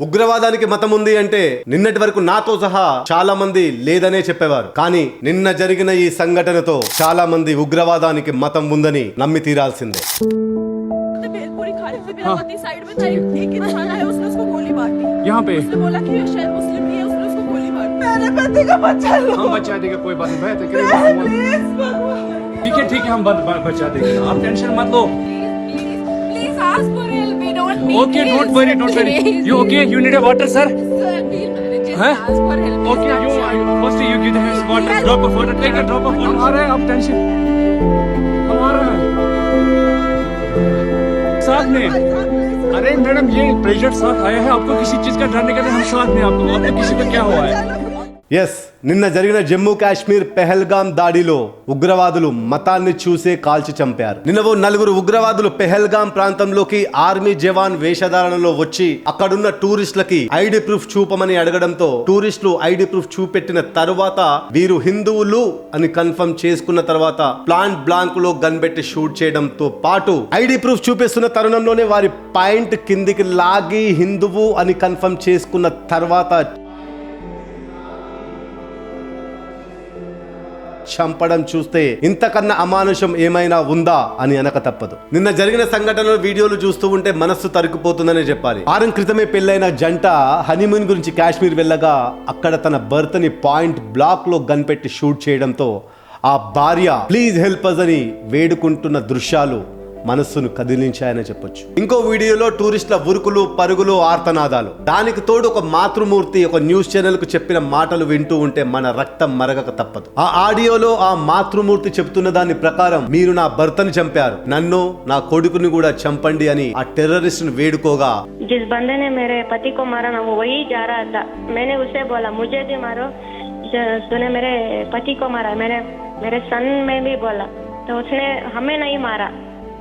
ఉగ్రవాదానికి మతం ఉంది అంటే నిన్నటి వరకు నాతో సహా చాలా మంది లేదనే చెప్పేవారు. కానీ నిన్న జరిగిన ఈ సంఘటనతో చాలా మంది ఉగ్రవాదానికి మతం ఉందని నమ్మి తీరాల్సిందే. Okay, don't worry. You okay? You need a water, sir? Sir, just ask for help. Okay, first you give the water. Drop of water. Take a drop of water. आ रहा है, आप टेंशन. हम आ रहा है. साथ में. अरे मैडम ये प्रेशर साथ आया है. आपको किसी चीज का डरने का नहीं. हम साथ में आपको किसी को क्या हुआ है? ఎస్, నిన్న జరిగిన జమ్మూ కాశ్మీర్ పెహల్గాం దాడిలో ఉగ్రవాదులు మతాన్ని చూసే కాల్చి చంపారు. నిన్న నలుగురు ఉగ్రవాదులు పెహల్గాం ప్రాంతంలోకి ఆర్మీ జవాన్ వేషధారణలో వచ్చి అక్కడున్న టూరిస్టులకి ఐడి ప్రూఫ్ చూపమని అడగడంతో టూరిస్టులు ఐడి ప్రూఫ్ చూపెట్టిన తరువాత వీరు హిందువులు అని కన్ఫర్మ్ చేసుకున్న తర్వాత ప్లాంట్ బ్లాంక్ లో గన్ పెట్టి షూట్ చేయడంతో పాటు ఐడి ప్రూఫ్ చూపిస్తున్న తరుణంలోనే వారి పాయింట్ కిందికి లాగి హిందువు అని కన్ఫర్మ్ చేసుకున్న తర్వాత చంపడం చూస్తే ఇంతకన్నా అమానుషం ఏమైనా ఉందా అని అనక తప్పదు. నిన్న జరిగిన సంఘటనలు వీడియోలు చూస్తూ ఉంటే మనస్సు తరుక్కుపోతుందనే చెప్పాలి. వారం క్రితమే పెళ్లైన జంట హనీమూన్ గురించి కాశ్మీర్ వెళ్ళగా అక్కడ తన భర్త ని పాయింట్ బ్లాక్ లో గన్ పెట్టి షూట్ చేయడంతో ఆ భార్య ప్లీజ్ హెల్ప్ అస్ అని వేడుకుంటున్న దృశ్యాలు మనస్సును కదిలించాయని చెప్పొచ్చు. ఇంకో వీడియోలో టూరిస్టుల ఉరుకులు పరుగులు ఆర్తనాదాలు, దానికి తోడు ఒక మాతృమూర్తి ఒక న్యూస్ ఛానల్ కు చెప్పిన మాటలు వింటూ ఉంటే మన రక్తం మరగక తప్పదు. ఆ ఆడియోలో ఆ మాతృమూర్తి చెప్తున్న దాని ప్రకారం మీరు నా భర్తని చంపారు, నన్ను నా కొడుకుని కూడా చంపండి అని ఆ టెర్రరిస్ట్ ను వేడుకోగా जिस बंदे ने मेरे पति को मारा ना वो वही जा रहा था. मैंने उसे बोला मुझे भी मारो, तूने मेरे पति को मारा. मेरे सन में भी बोला तो उसने हमें नहीं मारा.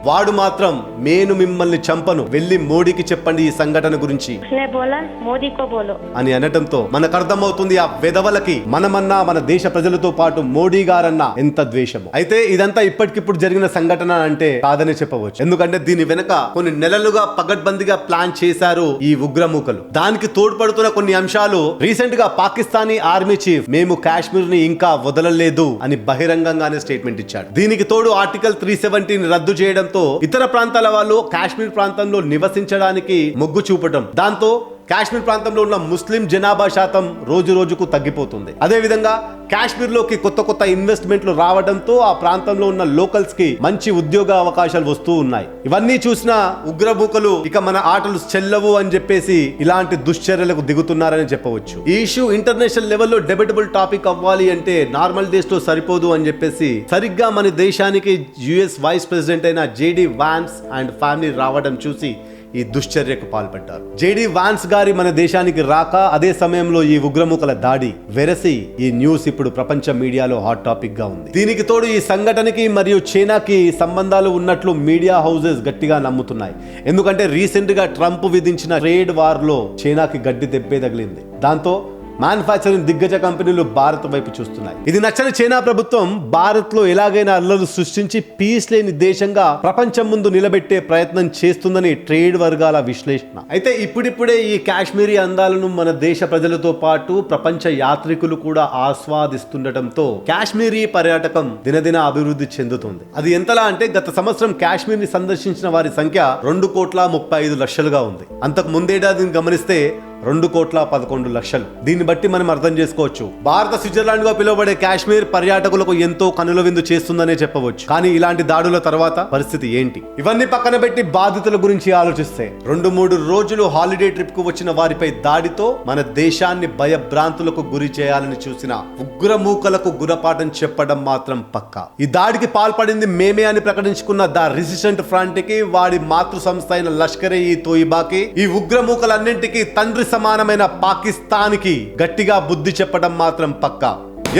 వాడు మాత్రం నేను మిమ్మల్ని చంపను, వెళ్ళి మోడీకి చెప్పండి ఈ సంఘటన గురించి उसने बोला मोदी को बोलो అని అనటంతో మనకు అర్థమవుతుంది ఆ వెధవలకి మనమన్నా మన దేశ ప్రజలతో పాటు మోడీ గారన్నా ఎంత ద్వేషము. అయితే ఇదంతా ఇప్పటికిప్పుడు జరిగిన సంఘటన అంటే కాదని చెప్పవచ్చు. ఎందుకంటే దీని వెనక కొన్ని నెలలుగా పగడ్బందీగా ప్లాన్ చేశారు ఈ ఉగ్రమూకలు. దానికి తోడ్పడుతున్న కొన్ని అంశాలు రీసెంట్ గా పాకిస్తానీ ఆర్మీ చీఫ్ మేము కాశ్మీర్ ని ఇంకా వదలలేదు అని బహిరంగంగానే స్టేట్మెంట్ ఇచ్చాడు. దీనికి తోడు ఆర్టికల్ 370 రద్దు చేయడం ఇతర ప్రాంతాల వాళ్ళు కాశ్మీర్ ప్రాంతంలో నివసించడానికి మొగ్గు చూపడం, దాంతో కాశ్మీర్ ప్రాంతంలో ఉన్న ముస్లిం జనాభా శాతం రోజు రోజుకు తగ్గిపోతుంది. అదే విధంగా కాశ్మీర్ లోకి కొత్త ఇన్వెస్ట్మెంట్లు రావడంతో ఆ ప్రాంతంలో ఉన్న లోకల్స్ కి మంచి ఉద్యోగ అవకాశాలు వస్తూ ఉన్నాయి. ఇవన్నీ చూసిన ఉగ్రమూకలు ఇక మన ఆటలు చెల్లవు అని చెప్పేసి ఇలాంటి దుశ్చర్యలకు దిగుతున్నారని చెప్పవచ్చు. ఈ ఇష్యూ ఇంటర్నేషనల్ లెవెల్లో డెబేటబుల్ టాపిక్ అవ్వాలి అంటే నార్మల్ డేస్ లో సరిపోదు అని చెప్పేసి సరిగ్గా మన దేశానికి యుఎస్ వైస్ ప్రెసిడెంట్ అయిన జేడి వాన్స్ అండ్ ఫ్యామిలీ రావడం చూసి ఈ దుశ్చర్యకు పాల్పడ్డారు. జేడి వాన్స్ గారి మన దేశానికి రాక అదే సమయంలో ఈ ఉగ్రమూకల దాడి వెరసి ఈ న్యూస్ ఇప్పుడు ప్రపంచ మీడియాలో హాట్ టాపిక్ గా ఉంది. దీనికి తోడు ఈ సంఘటనకి మరియు చైనాకి సంబంధాలు ఉన్నట్లు మీడియా హౌసెస్ గట్టిగా నమ్ముతున్నాయి. ఎందుకంటే రీసెంట్ గా ట్రంప్ విధించిన ట్రేడ్ వార్ లో చైనాకి గడ్డి దెబ్బే తగిలింది. దాంతో మ్యానుఫ్యాక్చరింగ్ దిగ్గజ కంపెనీలు భారత్ వైపు చూస్తున్నాయి. ఇది నచ్చని చైనా ప్రభుత్వం భారత్ లో ఎలాగైనా అల్లర్లు సృష్టించి పీస్ లేని దేశంగా ప్రపంచం ముందు నిలబెట్టే ప్రయత్నం చేస్తుందని ట్రేడ్ వర్గాల విశ్లేషణ. అయితే ఇప్పుడిప్పుడే ఈ కాశ్మీరీ అందాలను మన దేశ ప్రజలతో పాటు ప్రపంచ యాత్రికులు కూడా ఆస్వాదిస్తుండటంతో కాశ్మీరీ పర్యాటకం దినదిన అభివృద్ధి చెందుతుంది. అది ఎంతలా అంటే గత సంవత్సరం కాశ్మీర్ ని సందర్శించిన వారి సంఖ్య 2,35,00,000గా ఉంది. అంతకు ముందేడాదిని గమనిస్తే 2,11,00,000. దీన్ని బట్టి మనం అర్థం చేసుకోవచ్చు భారత స్విట్జర్లాండ్ గా పిలువబడే కాశ్మీర్ పర్యాటకులకు ఎంతో కనుల విందు చేస్తుందనే చెప్పవచ్చు. కానీ ఇలాంటి దాడుల తర్వాత పరిస్థితి ఏంటి? ఇవన్నీ పక్కన పెట్టి బాధితుల గురించి ఆలోచిస్తే 2-3 రోజులు హాలిడే ట్రిప్ కు వచ్చిన వారిపై దాడితో మన దేశాన్ని భయభ్రాంతులకు గురి చేయాలని చూసిన ఉగ్రమూకలకు గుణపాఠం చెప్పడం మాత్రం పక్కా. ఈ దాడికి పాల్పడింది మేమే అని ప్రకటించుకున్న ద రెసిస్టెంట్ ఫ్రంట్ కి వాడి మాతృ సంస్థ అయిన లష్కరే ఈ తోయిబాకి ఈ ఉగ్రమూకలన్నింటికి తండ్రి సమానమైన పాకిస్తాన్ కి గట్టిగా బుద్ధి చెప్పడం మాత్రం పక్కా.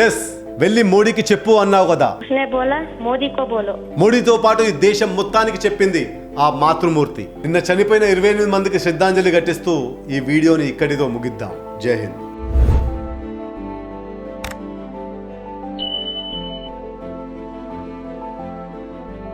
ఎస్, వెళ్ళి మోడీకి చెప్పు అన్నావు కదా, మోడీతో పాటు ఈ దేశం మొత్తానికి చెప్పింది ఆ మాతృమూర్తి. నిన్న చనిపోయిన 28 మందికి శ్రద్ధాంజలి ఘటిస్తూ ఈ వీడియోని ఇక్కడితో ముగిద్దాం. జై హింద్.